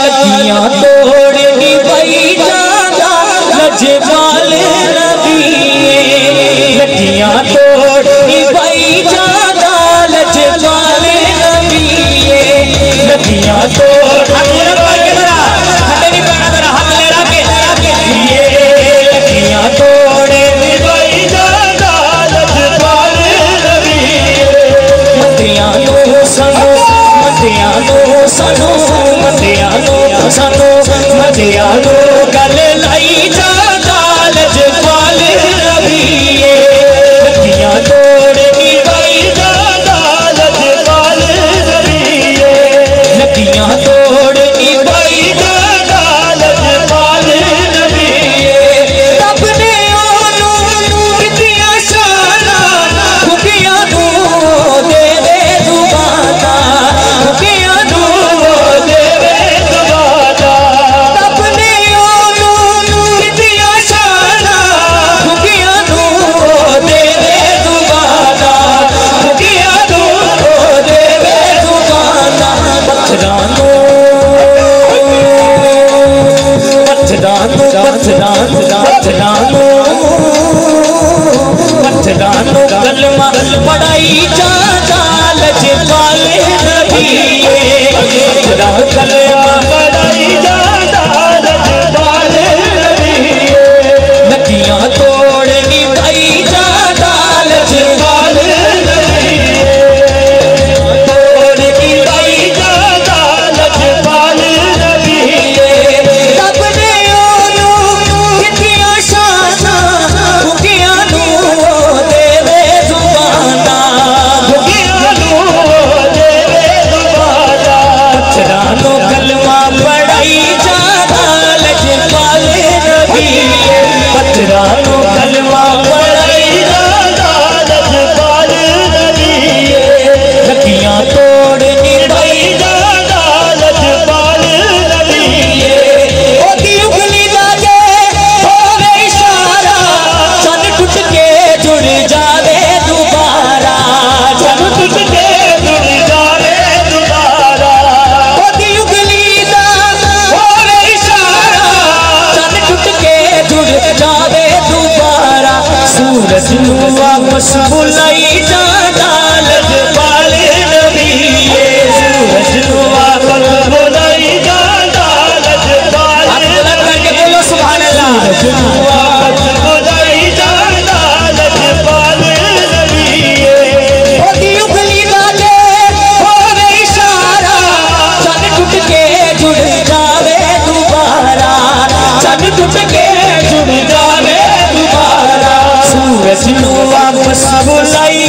लगियां तोड़नी भाई जादा लजपाल नबी, लगियां तोड़नी भाई जादा लजपाल नबी, लगियां तोड़ लगियां तोड़नी भाई जादा लजपाल नबी, मतियां सनो मतियानो गल लाई जादा लजपाल नबी, लगियां तोड़नी भाई जादा लजपाल नबी, लगियां तोड़नी भाई जादा लजपाल नबी। रब ने ओनू दित्तियां शानां खुबियां नू दे दे जुबाना, खुबियां नू दे दे जुबाना। रब ने ओनू दित्तियां शानां खुबियां नू दे दे जुबाना, खुबियां नू दे दे जुबाना। पत्थरां कलमा पढ़ाई जादा लजपाल नबी, कलमा पढ़ाई जादा लजपाल नबी, लगियां तोड़नी भाई जादा लजपाल नबी, तोड़नी भाई जादा लजपाल नबी। रब ने ओनू दित्तियां शानां खुबियां नू दे दे जुबाना, खुबियां नू दे दे जुबाना। पत्थरां कलमा पढ़ाई जादा लजपाल नबी, पत्थरां कलमा पढ़ाई जादा लजपाल नबी, लगियां तोड़नी भाई जादा लजपाल नबी। ओदी उंगली दा जे होवे इशारा चन टुट के जुड़ जावे दोबारा, चन टुट के जुड़ जावे दोबारा। ओदी उंगली दा होवे इशारा चन टुट के जुड़ जावे दोबारा। सूरज नू वापस बुलाई जादा लजपाल नबी, सूरज नू वापस बुलाई जादा लजपाल नबी। बोलो सुभान अल्लाह। सूरज नू वापस बुलाई जादा लजपाल नबी। ओदी उंगली दा जे होवे इशारा चन टुट के जुड़ जावे दोबारा, चन टुट के जुड़ जावे दोबारा। सूरज नू वापस बुलाई